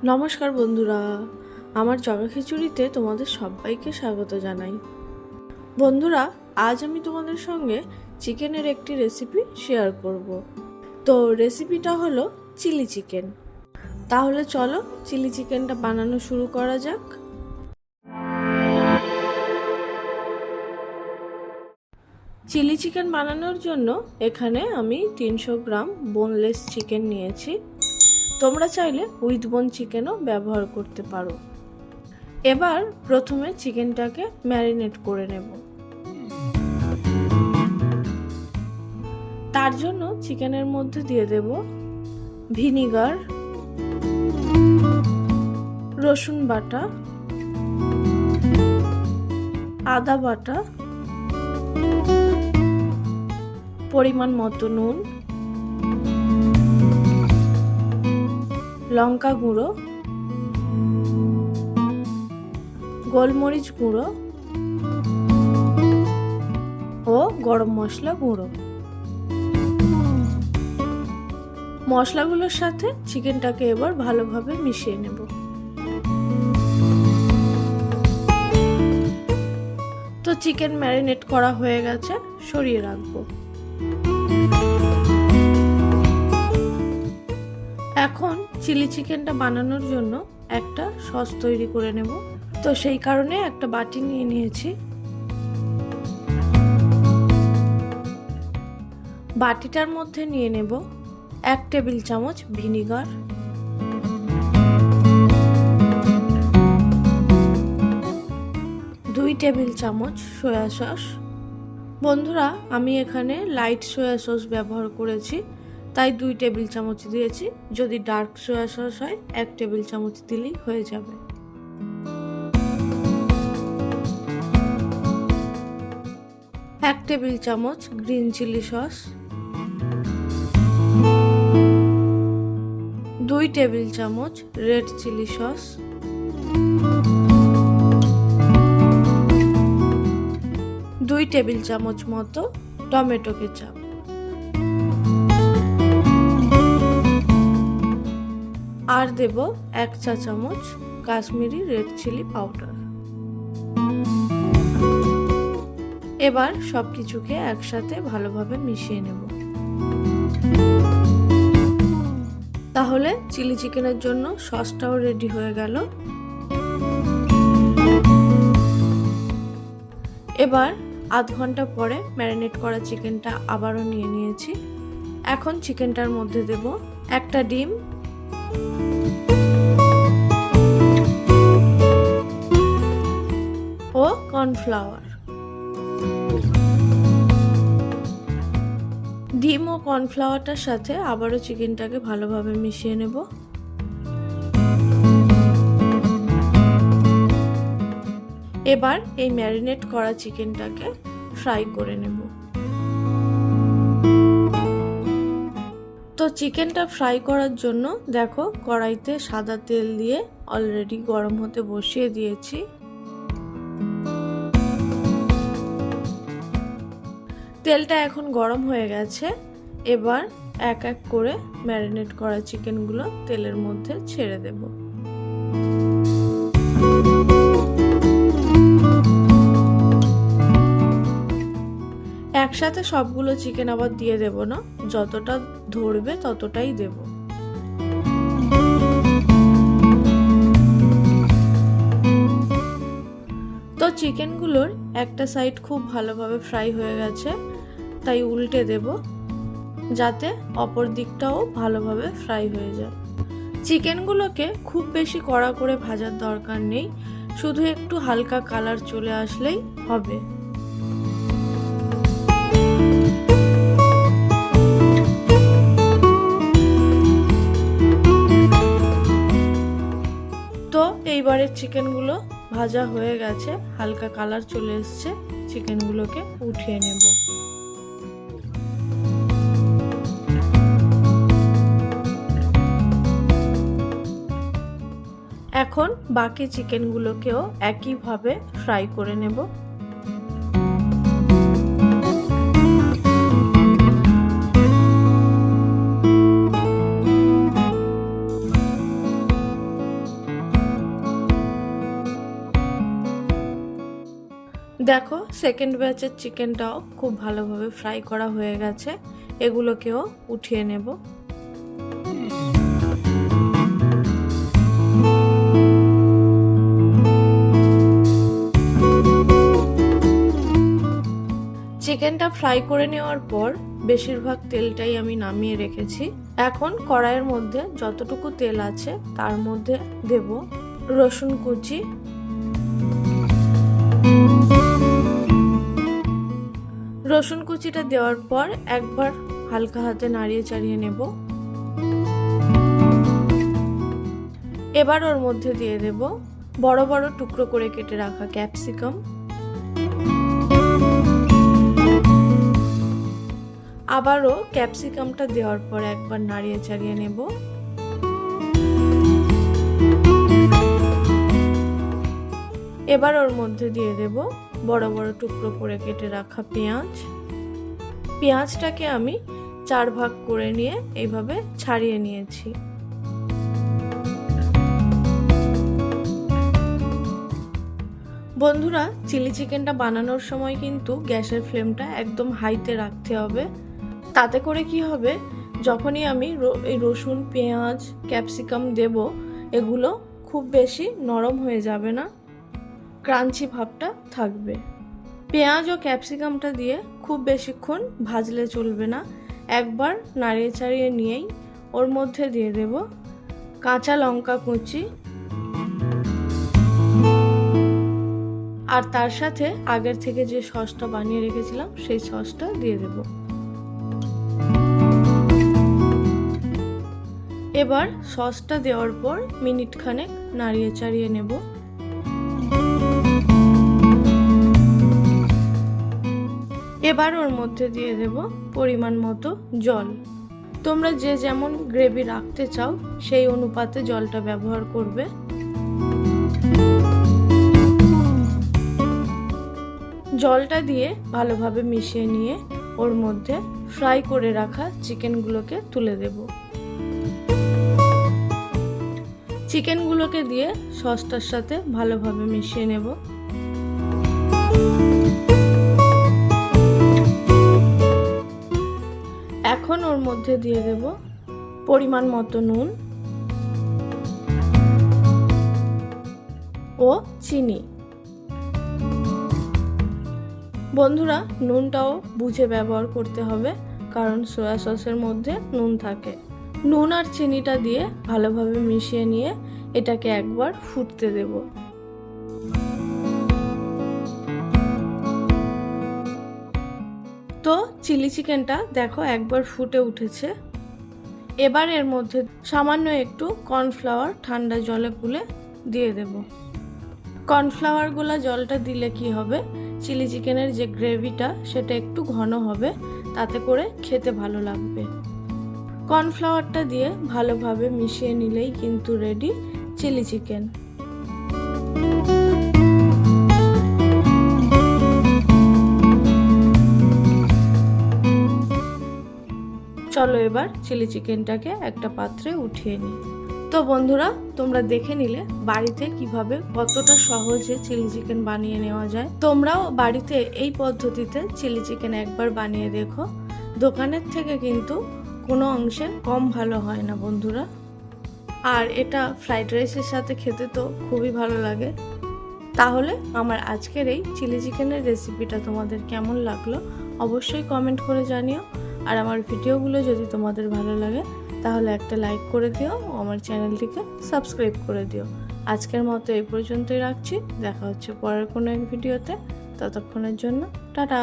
নমস্কার বন্ধুরা, আমার জগা খিচুড়িতে তোমাদের সবাইকে স্বাগত জানাই। বন্ধুরা, আজ আমি তোমাদের সঙ্গে চিকেনের একটি রেসিপি শেয়ার করব। তো রেসিপিটা হলো চিলি চিকেন। তাহলে চলো চিলি চিকেনটা বানানো শুরু করা যাক। চিলি চিকেন বানানোর জন্য এখানে আমি 300 গ্রাম বোনলেস চিকেন নিয়েছি। তোমরা চাইলে উইথ বোন চিকেনও ব্যবহার করতে পারো। এবার প্রথমে চিকেনটাকে ম্যারিনেট করে নেব। তার জন্য চিকেনের মধ্যে দিয়ে দেব ভিনিগার, রসুন বাটা, আদা বাটা, পরিমাণ মতো নুন, লঙ্কা গুঁড়ো, গোলমরিচ গুঁড়ো ও গরম মশলা গুঁড়ো। মশলাগুলোর সাথে চিকেনটাকে এবার ভালোভাবে মিশিয়ে নেব। তো চিকেন ম্যারিনেট করা হয়ে গেছে, সরিয়ে রাখবো। এখন চিলি চিকেনটা বানানোর জন্য একটা সস তৈরি করে নেব। তো সেই কারণে একটা বাটি নিয়ে নিয়েছি। বাটিটার মধ্যে নিয়ে নেব 1 টেবিল চামচ ভিনিগার, 2 টেবিল চামচ সয়া সস। বন্ধুরা, আমি এখানে লাইট সয়া সস ব্যবহার করেছি, তাই 2 টেবিল চামচ দিয়েছি। যদি ডার্ক সয়া সস হয় 1 টেবিল চামচ দিলেই হয়ে যাবে। এক টেবিল চামচ গ্রিন চিলি সস, 2 টেবিল চামচ রেড চিলি সস, 2 টেবিল চামচ মতো টমেটো কেচাপ, আর দেব 1 চা চামচ কাশ্মীরি রেড চিলি পাউডার। এবার সবকিছুকে একসাথে ভালোভাবে মিশিয়ে নেব। তাহলে চিলি চিকেনের জন্য সসটাও রেডি হয়ে গেল। এবার আধ ঘন্টা পরে ম্যারিনেট করা চিকেনটা আবারও নিয়ে নিয়েছি। এখন চিকেনটার মধ্যে দেব একটা ডিম, ও কর্নফ্লাওয়ার। ডিম ও কর্নফ্লাওয়ারটার সাথে আবারও চিকেনটাকে ভালোভাবে মিশিয়ে নেব। এবার এই ম্যারিনেট করা চিকেনটাকে ফ্রাই করে নেব। তো চিকেনটা ফ্রাই করার জন্য দেখো কড়াইতে সাদা তেল দিয়ে অলরেডি গরম হতে বসিয়ে দিয়েছি। তেলটা এখন গরম হয়ে গেছে। এবার এক এক করে ম্যারিনেট করা চিকেনগুলো তেলের মধ্যে ছেড়ে দেব। একসাথে সবগুলো চিকেন আবার দিয়ে দেব না, যতটা ধরবে ততটাই দেব। তো চিকেনগুলোর একটা সাইড খুব ভালোভাবে ফ্রাই হয়ে গেছে, তাই উল্টে দেব যাতে অপর দিকটাও ভালোভাবে ফ্রাই হয়ে যায়। চিকেনগুলোকে খুব বেশি কড়া করে ভাজার দরকার নেই, শুধু একটু হালকা কালার চলে আসলেই হবে। তো এইবারের চিকেনগুলো ভাজা হয়ে গেছে, হালকা কালার চলে এসছে। চিকেনগুলোকে উঠিয়ে নেব। এখন বাকি চিকেনগুলোকেও একইভাবে ফ্রাই করে নেব। দেখো সেকেন্ড ব্যাচের চিকেনটাও খুব ভালোভাবে ফ্রাই করা হয়ে গেছে, এগুলোকেও উঠিয়ে নেব। চিকেনটা ফ্রাই করে নেওয়ার পর বেশিরভাগ তেলটাই আমি নামিয়ে রেখেছি। এখন কড়াইয়ের মধ্যে যতটুকু তেল আছে তার মধ্যে দেব রসুন কুচি, রসুন কুচিটা দেওয়ার পর একবার হালকা হাতে নাড়িয়ে চাড়িয়ে নেব। এবার ওর মধ্যে দিয়ে দেব বড় বড় টুকরো করে কেটে রাখা ক্যাপসিকাম, আবারও ক্যাপসিকামটা দেওয়ার পর একবার নাড়িয়ে চাড়িয়ে নেব। এবার ওর মধ্যে দিয়ে দেব বড় বড় টুকরো করে কেটে রাখা পেঁয়াজ। পেঁয়াজটাকে আমি 4 ভাগ করে নিয়ে এইভাবে ছাড়িয়ে নিয়েছি। বন্ধুরা, চিলি চিকেনটা বানানোর সময় কিন্তু গ্যাসের ফ্লেমটা একদম হাইতে রাখতে হবে। তাতে করে কি হবে, যখনই আমি এই রসুন, পেঁয়াজ, ক্যাপসিকাম দেব, এগুলো খুব বেশি নরম হয়ে যাবে না, ক্রাঞ্চি ভাবটা থাকবে। পেঁয়াজ ও ক্যাপসিকামটা দিয়ে খুব বেশিক্ষণ ভাজলে চলবে না, একবার নাড়িয়ে চাড়িয়ে নিয়েই ওর মধ্যে দিয়ে দেব কাঁচা লঙ্কা কুচি, আর তার সাথে আগের থেকে যে সসটা বানিয়ে রেখেছিলাম সেই সসটা দিয়ে দেব। এবার সসটা দেওয়ার পর মিনিট খানেক নাড়িয়ে চাড়িয়ে নেব। এবার ওর মধ্যে দিয়ে দেব পরিমাণ মতো জল। তোমরা যে যেমন গ্রেভি রাখতে চাও সেই অনুপাতে জলটা ব্যবহার করবে। জলটা দিয়ে ভালোভাবে মিশিয়ে নিয়ে ওর মধ্যে ফ্রাই করে রাখা চিকেনগুলোকে তুলে দেব। চিকেনগুলোকে দিয়ে সসটার সাথে ভালোভাবে মিশিয়ে নেব। এখন ওর মধ্যে দিয়ে দেব পরিমাণ মতো নুন ও চিনি। বন্ধুরা, নুনটাও বুঝে ব্যবহার করতে হবে, কারণ সয়া সসের মধ্যে নুন থাকে। নুন আর চিনিটা দিয়ে ভালোভাবে মিশিয়ে নিয়ে এটাকে একবার ফুটতে দেব। তো চিলি চিকেনটা দেখো একবার ফুটে উঠেছে। এবার এর মধ্যে সামান্য একটু কর্নফ্লাওয়ার ঠান্ডা জলে গুলে দিয়ে দেব। কর্নফ্লাওয়ার গুলা জলটা দিলে কি হবে, চিলি চিকেনের যে গ্রেভিটা সেটা একটু ঘন হবে, তাতে করে খেতে ভালো লাগবে। কর্নফ্লাওয়ারটা দিয়ে ভালোভাবে মিশিয়ে নিলেই কিন্তু রেডি চিলি চিকেন। চলো এবার চিলি চিকেনটাকে একটা পাত্রে উঠিয়ে নিই। তো বন্ধুরা, তোমরা দেখে নিলে বাড়িতে কিভাবে কতটা সহজে চিলি চিকেন বানিয়ে নেওয়া যায়। তোমরাও বাড়িতে এই পদ্ধতিতে চিলি চিকেন একবার বানিয়ে দেখো, দোকানের থেকে কিন্তু কোনো অংশে কম ভালো হয় না বন্ধুরা। আর এটা ফ্রাইড রাইসের সাথে খেতে তো খুবই ভালো লাগে। তাহলে আমার আজকের এই চিলি চিকেনের রেসিপিটা তোমাদের কেমন লাগলো অবশ্যই কমেন্ট করে জানিও। আর আমার ভিডিওগুলো যদি তোমাদের ভালো লাগে তাহলে একটা লাইক করে দিও ও আমার চ্যানেলটিকে সাবস্ক্রাইব করে দিও। আজকের মতো এই পর্যন্তই রাখছি, দেখা হচ্ছে পরের কোনো এক ভিডিওতে। ততক্ষণের জন্য টাটা।